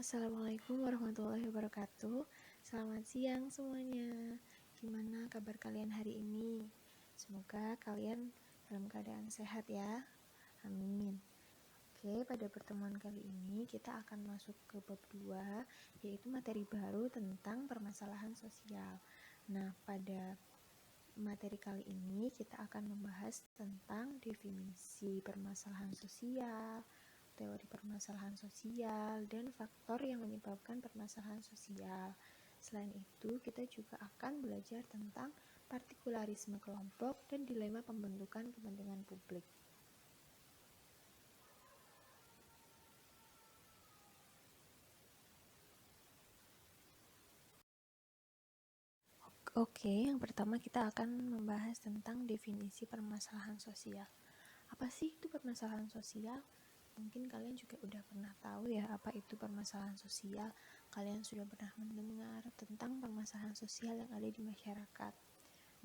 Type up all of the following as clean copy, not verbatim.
Assalamualaikum warahmatullahi wabarakatuh. Selamat siang semuanya. Gimana kabar kalian hari ini? Semoga kalian dalam keadaan sehat ya. Amin. Oke, pada pertemuan kali ini kita akan masuk ke bab 2, yaitu materi baru tentang permasalahan sosial. Nah, pada materi kali ini kita akan membahas tentang definisi permasalahan sosial, teori permasalahan sosial, dan faktor yang menyebabkan permasalahan sosial. Selain itu, kita juga akan belajar tentang partikularisme kelompok dan dilema pembentukan kepentingan publik. Oke, yang pertama kita akan membahas tentang definisi permasalahan sosial. Apa sih itu permasalahan sosial? Mungkin kalian juga udah pernah tahu ya apa itu permasalahan sosial. Kalian sudah pernah mendengar tentang permasalahan sosial yang ada di masyarakat.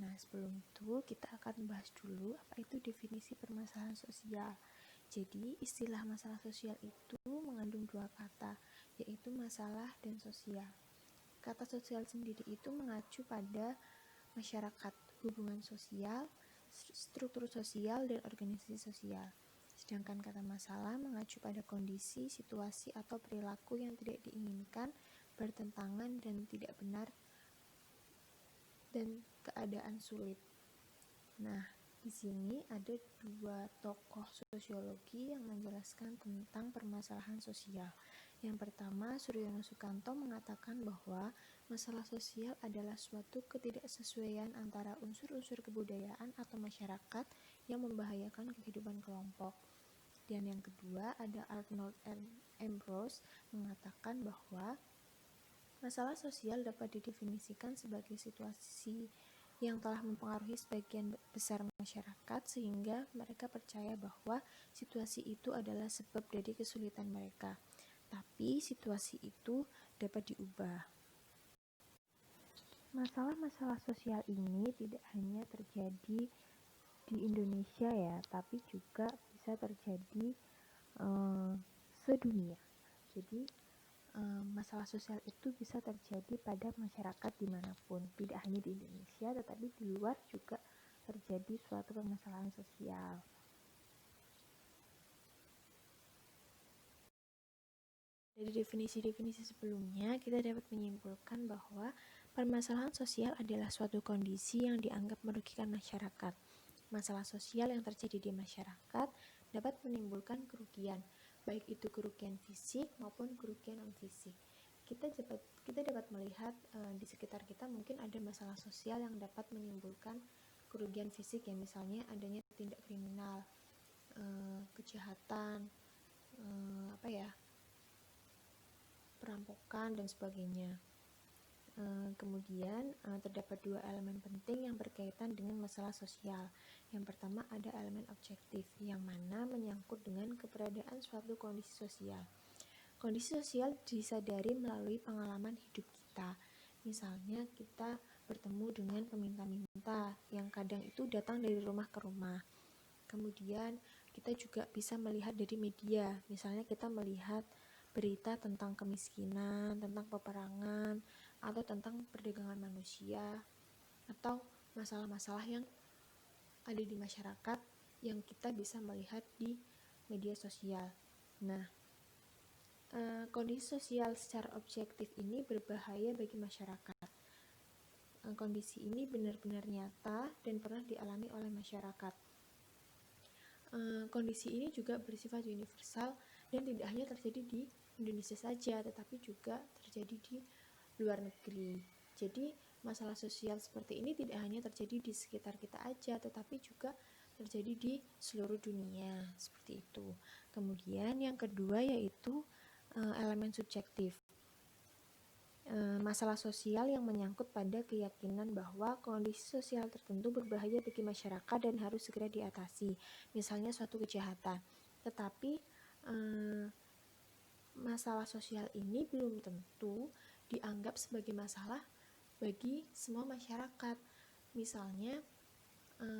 Nah, sebelum itu kita akan bahas dulu apa itu definisi permasalahan sosial. Jadi, istilah masalah sosial itu mengandung dua kata, yaitu masalah dan sosial. Kata sosial sendiri itu mengacu pada masyarakat, hubungan sosial, struktur sosial, dan organisasi sosial. Sedangkan kata masalah mengacu pada kondisi, situasi, atau perilaku yang tidak diinginkan, bertentangan, dan tidak benar, dan keadaan sulit. Nah, di sini ada dua tokoh sosiologi yang menjelaskan tentang permasalahan sosial. Yang pertama, Suryono Sukanto mengatakan bahwa masalah sosial adalah suatu ketidaksesuaian antara unsur-unsur kebudayaan atau masyarakat yang membahayakan kehidupan kelompok. Dan yang kedua, ada Arnold Ambrose mengatakan bahwa masalah sosial dapat didefinisikan sebagai situasi yang telah mempengaruhi sebagian besar masyarakat sehingga mereka percaya bahwa situasi itu adalah sebab dari kesulitan mereka. Tapi situasi itu dapat diubah. Masalah-masalah sosial ini tidak hanya terjadi di Indonesia ya, tapi juga bisa terjadi sedunia. Jadi masalah sosial itu bisa terjadi pada masyarakat dimanapun, tidak hanya di Indonesia, tetapi di luar juga terjadi suatu permasalahan sosial. Dari definisi-definisi sebelumnya, kita dapat menyimpulkan bahwa permasalahan sosial adalah suatu kondisi yang dianggap merugikan masyarakat. Masalah sosial yang terjadi di masyarakat dapat menimbulkan kerugian, baik itu kerugian fisik maupun kerugian non-fisik. Kita dapat melihat di sekitar kita mungkin ada masalah sosial yang dapat menimbulkan kerugian fisik, ya misalnya adanya tindak kriminal, kejahatan, perampokan dan sebagainya. Kemudian terdapat dua elemen penting yang berkaitan dengan masalah sosial. Yang pertama ada elemen objektif, yang mana menyangkut dengan keberadaan suatu kondisi sosial. Kondisi sosial disadari melalui pengalaman hidup kita. Misalnya kita bertemu dengan peminta-minta yang kadang itu datang dari rumah ke rumah. Kemudian kita juga bisa melihat dari media, misalnya kita melihat berita tentang kemiskinan, tentang peperangan, atau tentang perdagangan manusia, atau masalah-masalah yang ada di masyarakat yang kita bisa melihat di media sosial. Nah, kondisi sosial secara objektif ini berbahaya bagi masyarakat. Kondisi ini benar-benar nyata dan pernah dialami oleh masyarakat. Kondisi ini juga bersifat universal dan tidak hanya terjadi di Indonesia saja, tetapi juga terjadi di luar negeri. Jadi masalah sosial seperti ini tidak hanya terjadi di sekitar kita aja, tetapi juga terjadi di seluruh dunia, seperti itu. Kemudian yang kedua yaitu elemen subjektif. Masalah sosial yang menyangkut pada keyakinan bahwa kondisi sosial tertentu berbahaya bagi masyarakat dan harus segera diatasi, misalnya suatu kejahatan. Tetapi masalah sosial ini belum tentu dianggap sebagai masalah bagi semua masyarakat. Misalnya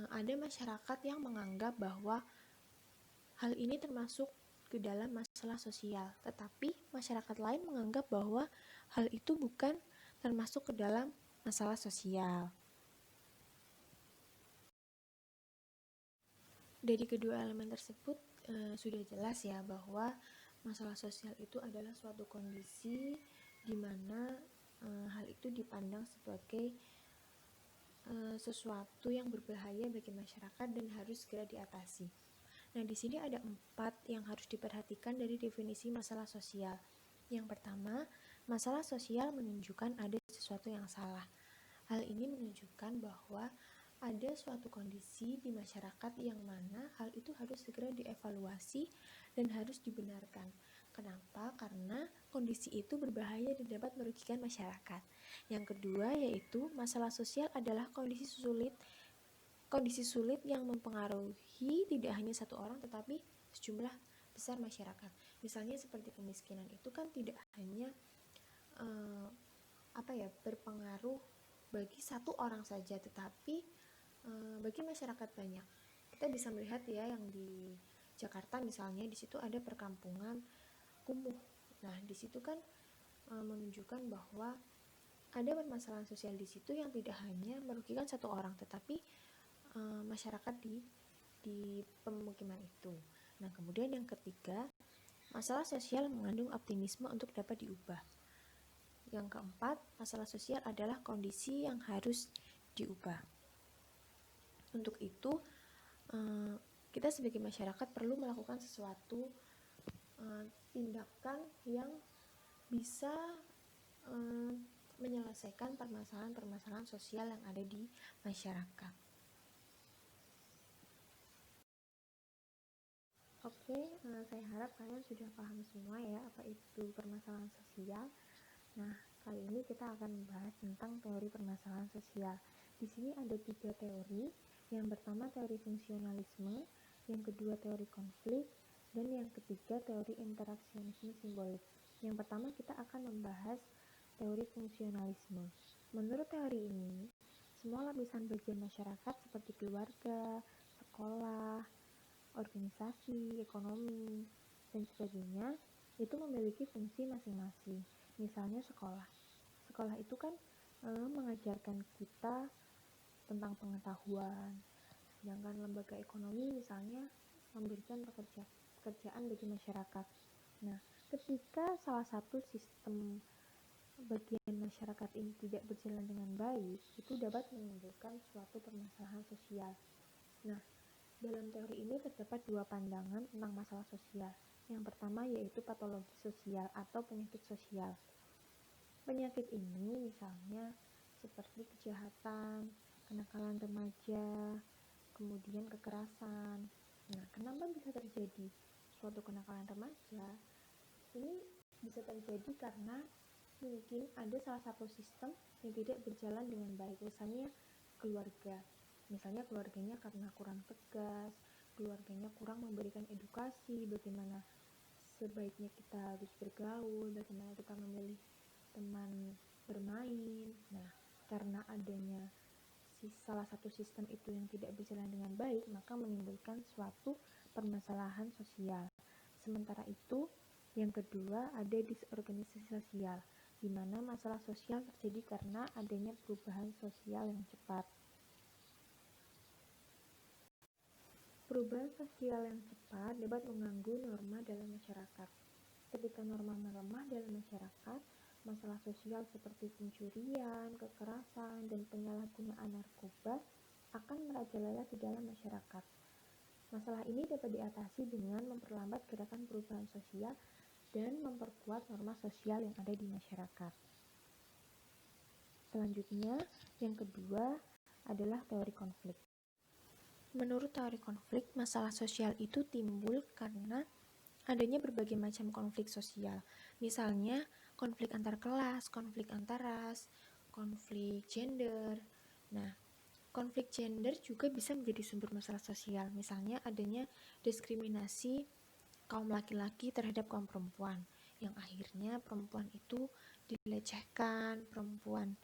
ada masyarakat yang menganggap bahwa hal ini termasuk ke dalam masalah sosial, tetapi masyarakat lain menganggap bahwa hal itu bukan termasuk ke dalam masalah sosial. Dari kedua elemen tersebut sudah jelas ya bahwa masalah sosial itu adalah suatu kondisi di mana hal itu dipandang sebagai sesuatu yang berbahaya bagi masyarakat dan harus segera diatasi. Nah, di sini ada 4 yang harus diperhatikan dari definisi masalah sosial. Yang pertama, masalah sosial menunjukkan ada sesuatu yang salah. Hal ini menunjukkan bahwa ada suatu kondisi di masyarakat yang mana hal itu harus segera dievaluasi dan harus dibenarkan. Kenapa? Karena kondisi itu berbahaya dan dapat merugikan masyarakat. Yang kedua yaitu masalah sosial adalah kondisi sulit yang mempengaruhi tidak hanya satu orang tetapi sejumlah besar masyarakat. Misalnya seperti kemiskinan itu kan tidak hanya berpengaruh bagi satu orang saja, tetapi bagi masyarakat banyak. Kita bisa melihat ya yang di Jakarta misalnya, di situ ada perkampungan kumuh. Nah, di situ kan menunjukkan bahwa ada permasalahan sosial di situ yang tidak hanya merugikan satu orang, tetapi masyarakat di pemukiman itu. Nah, kemudian yang ketiga, masalah sosial mengandung optimisme untuk dapat diubah. Yang keempat, masalah sosial adalah kondisi yang harus diubah. Untuk itu, kita sebagai masyarakat perlu melakukan sesuatu tindakan yang bisa menyelesaikan permasalahan-permasalahan sosial yang ada di masyarakat. Oke, saya harap kalian sudah paham semua ya apa itu permasalahan sosial. Nah, kali ini kita akan membahas tentang teori permasalahan sosial. Di sini ada 3 teori. Yang pertama teori fungsionalisme, yang kedua teori konflik, dan yang ketiga teori interaksionisme simbolik. Yang pertama kita akan membahas teori fungsionalisme. Menurut teori ini, semua lapisan bagian masyarakat seperti keluarga, sekolah, organisasi, ekonomi, dan sebagainya itu memiliki fungsi masing-masing. Misalnya sekolah. Sekolah itu kan mengajarkan kita tentang pengetahuan. Sedangkan lembaga ekonomi misalnya memberikan pekerjaan bagi masyarakat. Nah, ketika salah satu sistem bagian masyarakat ini tidak berjalan dengan baik, itu dapat menimbulkan suatu permasalahan sosial. Nah, dalam teori ini terdapat 2 pandangan tentang masalah sosial. Yang pertama yaitu patologi sosial atau penyakit sosial. Penyakit ini misalnya seperti kejahatan, kenakalan remaja, kemudian kekerasan. Nah, kenapa bisa terjadi suatu kenakalan remaja? Ini bisa terjadi karena mungkin ada salah satu sistem yang tidak berjalan dengan baik, misalnya keluarga. Misalnya keluarganya karena kurang tegas, keluarganya kurang memberikan edukasi bagaimana sebaiknya kita harus bergaul, bagaimana kita memilih teman bermain. Nah, karena adanya salah satu sistem itu yang tidak berjalan dengan baik, maka menimbulkan suatu permasalahan sosial. Sementara itu, yang kedua ada disorganisasi sosial, di mana masalah sosial terjadi karena adanya perubahan sosial yang cepat. Perubahan sosial yang cepat dapat mengganggu norma dalam masyarakat. Ketika norma melemah dalam masyarakat, masalah sosial seperti pencurian, kekerasan, dan penyalahgunaan narkoba akan merajalela di dalam masyarakat. Masalah ini dapat diatasi dengan memperlambat gerakan perubahan sosial dan memperkuat norma sosial yang ada di masyarakat. Selanjutnya, yang kedua adalah teori konflik. Menurut teori konflik, masalah sosial itu timbul karena adanya berbagai macam konflik sosial. Misalnya, konflik antar kelas, konflik antar ras, konflik gender. Nah, konflik gender juga bisa menjadi sumber masalah sosial. Misalnya, adanya diskriminasi kaum laki-laki terhadap kaum perempuan, yang akhirnya perempuan itu dilecehkan, perempuan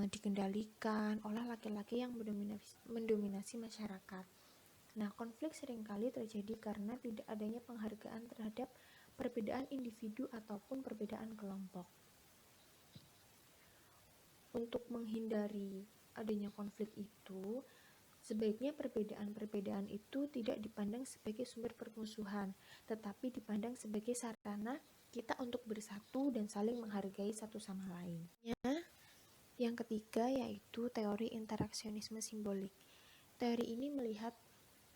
dikendalikan oleh laki-laki yang mendominasi masyarakat. Nah, konflik seringkali terjadi karena tidak adanya penghargaan terhadap perbedaan individu ataupun perbedaan kelompok. Untuk menghindari adanya konflik itu, sebaiknya perbedaan-perbedaan itu tidak dipandang sebagai sumber permusuhan, tetapi dipandang sebagai sarana kita untuk bersatu dan saling menghargai satu sama lain. Yang ketiga yaitu teori interaksionisme simbolik. Teori ini melihat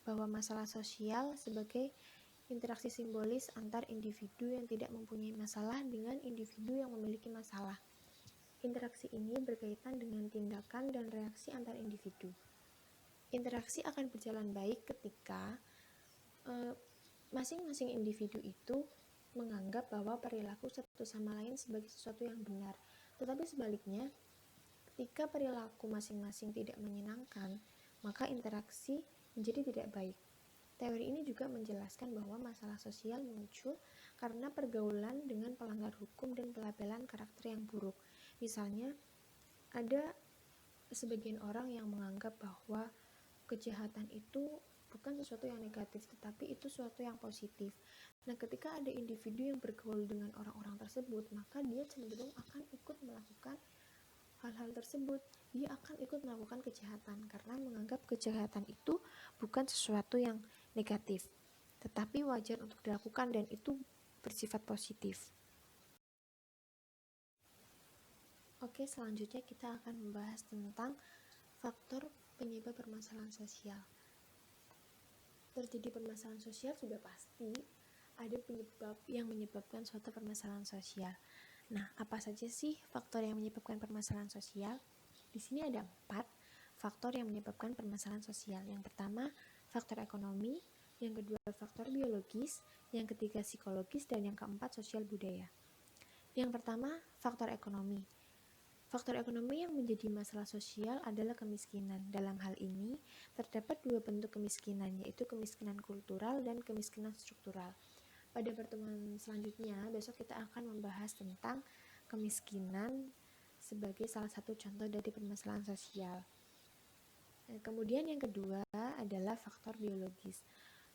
bahwa masalah sosial sebagai interaksi simbolis antar individu yang tidak mempunyai masalah dengan individu yang memiliki masalah. Interaksi ini berkaitan dengan tindakan dan reaksi antar individu. Interaksi akan berjalan baik ketika masing-masing individu itu menganggap bahwa perilaku satu sama lain sebagai sesuatu yang benar. Tetapi sebaliknya, ketika perilaku masing-masing tidak menyenangkan, maka interaksi menjadi tidak baik. Teori ini juga menjelaskan bahwa masalah sosial muncul karena pergaulan dengan pelanggar hukum dan pelabelan karakter yang buruk. Misalnya, ada sebagian orang yang menganggap bahwa kejahatan itu bukan sesuatu yang negatif, tetapi itu sesuatu yang positif. Nah, ketika ada individu yang bergaul dengan orang-orang tersebut, maka dia cenderung akan ikut melakukan hal-hal tersebut. Dia akan ikut melakukan kejahatan karena menganggap kejahatan itu bukan sesuatu yang negatif, tetapi wajar untuk dilakukan dan itu bersifat positif. Oke, selanjutnya kita akan membahas tentang faktor penyebab permasalahan sosial. Terjadi permasalahan sosial sudah pasti ada penyebab yang menyebabkan suatu permasalahan sosial. Nah, apa saja sih faktor yang menyebabkan permasalahan sosial? Di sini ada 4 faktor yang menyebabkan permasalahan sosial. Yang pertama, faktor ekonomi, yang kedua, faktor biologis, yang ketiga, psikologis, dan yang keempat, sosial budaya. Yang pertama, faktor ekonomi. Faktor ekonomi yang menjadi masalah sosial adalah kemiskinan. Dalam hal ini, terdapat 2 bentuk kemiskinan, yaitu kemiskinan kultural dan kemiskinan struktural. Pada pertemuan selanjutnya, besok kita akan membahas tentang kemiskinan sebagai salah satu contoh dari permasalahan sosial. Kemudian yang kedua adalah faktor biologis.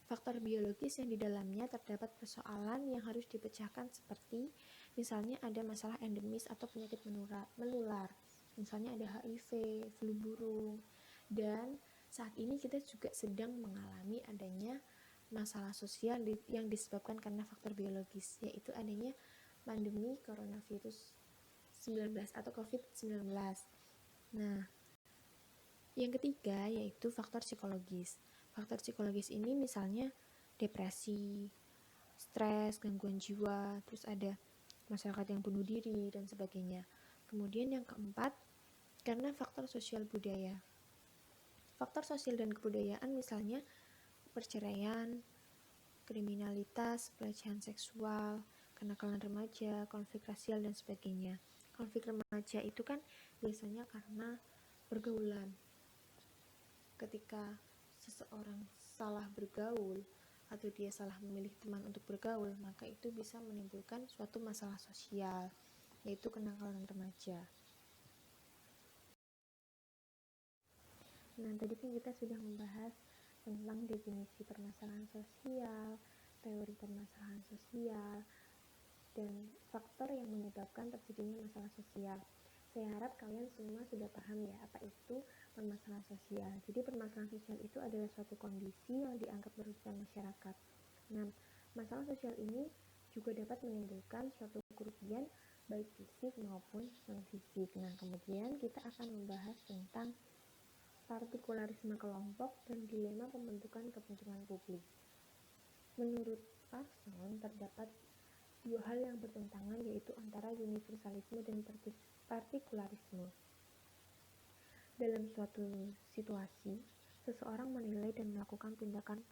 Faktor biologis yang di dalamnya terdapat persoalan yang harus dipecahkan seperti misalnya ada masalah endemis atau penyakit menular. Misalnya ada HIV, flu burung, dan saat ini kita juga sedang mengalami adanya masalah sosial yang disebabkan karena faktor biologis, yaitu adanya pandemi coronavirus 19 atau COVID-19. Nah, yang ketiga yaitu faktor psikologis. Faktor psikologis ini misalnya depresi, stres, gangguan jiwa, terus ada masyarakat yang bunuh diri, dan sebagainya. Kemudian yang keempat, karena faktor sosial budaya. Faktor sosial dan kebudayaan misalnya perceraian, kriminalitas, pelecehan seksual, kenakalan remaja, konflik rasial, dan sebagainya. Konflik remaja itu kan biasanya karena pergaulan. Ketika seseorang salah bergaul atau dia salah memilih teman untuk bergaul, maka itu bisa menimbulkan suatu masalah sosial, yaitu kenakalan remaja. Nah, tadi kan kita sudah membahas tentang definisi permasalahan sosial, teori permasalahan sosial, dan faktor yang menyebabkan terjadinya masalah sosial. Saya harap kalian semua sudah paham ya apa itu permasalahan sosial. Jadi permasalahan sosial itu adalah suatu kondisi yang dianggap merugikan masyarakat. Nah, masalah sosial ini juga dapat menimbulkan suatu kerugian baik fisik maupun non-fisik. Nah, kemudian kita akan membahas tentang partikularisme kelompok dan dilema pembentukan kepentingan publik. Menurut Parson, terdapat 2 hal yang bertentangan, yaitu antara universalisme dan partikularisme. Dalam suatu situasi, seseorang menilai dan melakukan tindakan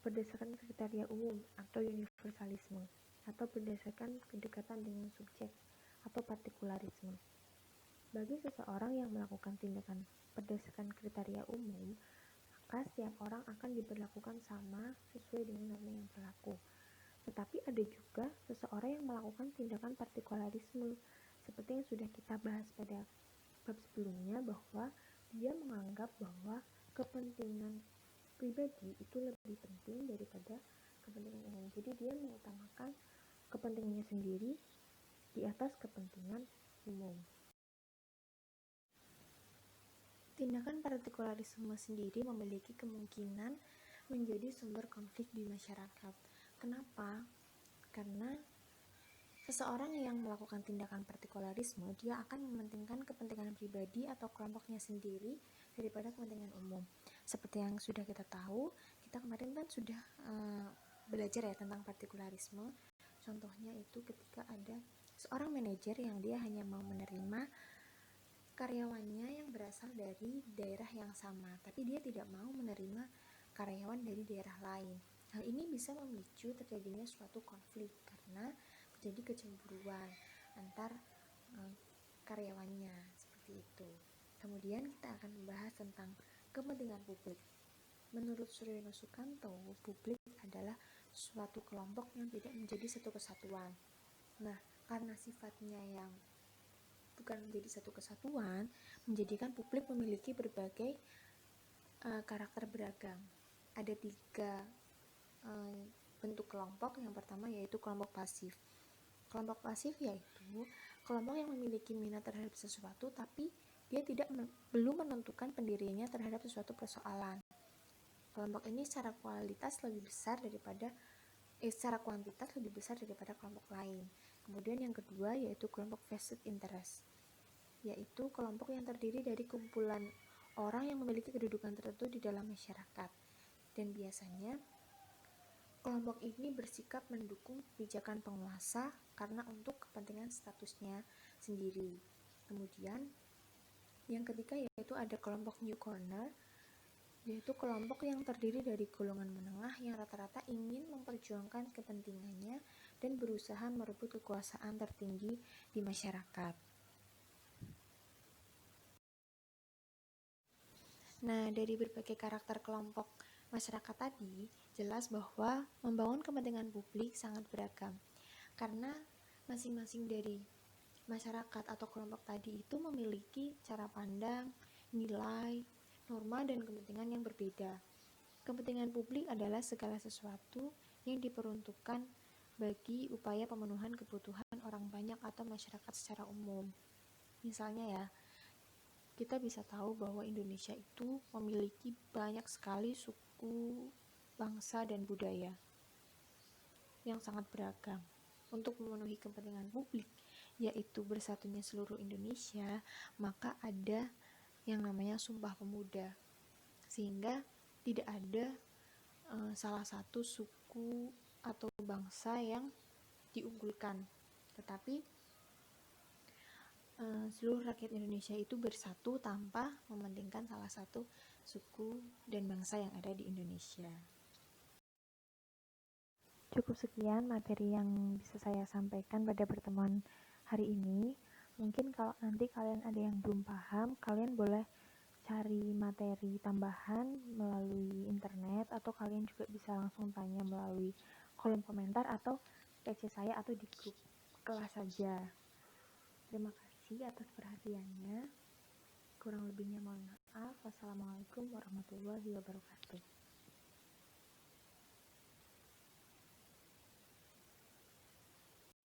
berdasarkan kriteria umum atau universalisme, atau berdasarkan kedekatan dengan subjek atau partikularisme. Bagi seseorang yang melakukan tindakan berdasarkan kriteria umum, maka setiap orang akan diberlakukan sama sesuai dengan norma yang berlaku. Tetapi ada juga seseorang yang melakukan tindakan partikularisme, seperti yang sudah kita bahas pada bab sebelumnya, bahwa dia menganggap bahwa kepentingan pribadi itu lebih penting daripada kepentingan umum. Jadi dia mengutamakan kepentingannya sendiri di atas kepentingan umum. Tindakan partikularisme sendiri memiliki kemungkinan menjadi sumber konflik di masyarakat. Kenapa? Karena seseorang yang melakukan tindakan partikularisme, dia akan mementingkan kepentingan pribadi atau kelompoknya sendiri daripada kepentingan umum. Seperti yang sudah kita tahu, kita kemarin kan sudah belajar ya tentang partikularisme. Contohnya itu ketika ada seorang manajer yang dia hanya mau menerima karyawannya yang berasal dari daerah yang sama, tapi dia tidak mau menerima karyawan dari daerah lain. Hal ini bisa memicu terjadinya suatu konflik karena terjadi kecemburuan antar karyawannya, seperti itu. Kemudian kita akan membahas tentang kepentingan publik. Menurut Suryono Sukanto, publik adalah suatu kelompok yang tidak menjadi satu kesatuan. Nah, karena sifatnya yang bukan menjadi satu kesatuan, menjadikan publik memiliki berbagai karakter beragam. Ada 3 bentuk kelompok. Yang pertama yaitu kelompok pasif. Kelompok pasif yaitu kelompok yang memiliki minat terhadap sesuatu, tapi dia belum menentukan pendiriannya terhadap sesuatu persoalan. Kelompok ini secara kuantitas lebih besar daripada kelompok lain. Kemudian yang kedua yaitu kelompok vested interest, yaitu kelompok yang terdiri dari kumpulan orang yang memiliki kedudukan tertentu di dalam masyarakat. Dan biasanya kelompok ini bersikap mendukung kebijakan penguasa karena untuk kepentingan statusnya sendiri. Kemudian yang ketiga yaitu ada kelompok newcomer, yaitu kelompok yang terdiri dari golongan menengah yang rata-rata ingin memperjuangkan kepentingannya dan berusaha merebut kekuasaan tertinggi di masyarakat. Nah, dari berbagai karakter kelompok masyarakat tadi, jelas bahwa membangun kepentingan publik sangat beragam. Karena masing-masing dari masyarakat atau kelompok tadi itu memiliki cara pandang, nilai, norma, dan kepentingan yang berbeda. Kepentingan publik adalah segala sesuatu yang diperuntukkan bagi upaya pemenuhan kebutuhan orang banyak atau masyarakat secara umum. Misalnya ya, kita bisa tahu bahwa Indonesia itu memiliki banyak sekali suku, bangsa, dan budaya yang sangat beragam. Untuk memenuhi kepentingan publik, yaitu bersatunya seluruh Indonesia, maka ada yang namanya Sumpah Pemuda, sehingga tidak ada salah satu suku atau bangsa yang diunggulkan, tetapi seluruh rakyat Indonesia itu bersatu tanpa mementingkan salah satu suku dan bangsa yang ada di Indonesia. Cukup sekian materi yang bisa saya sampaikan pada pertemuan hari ini. Mungkin kalau nanti kalian ada yang belum paham, kalian boleh cari materi tambahan melalui internet, atau kalian juga bisa langsung tanya melalui kolom komentar atau PC saya atau di grup kelas saja. Terima kasih atas perhatiannya. Kurang lebihnya mohon maaf. Wassalamualaikum warahmatullahi wabarakatuh.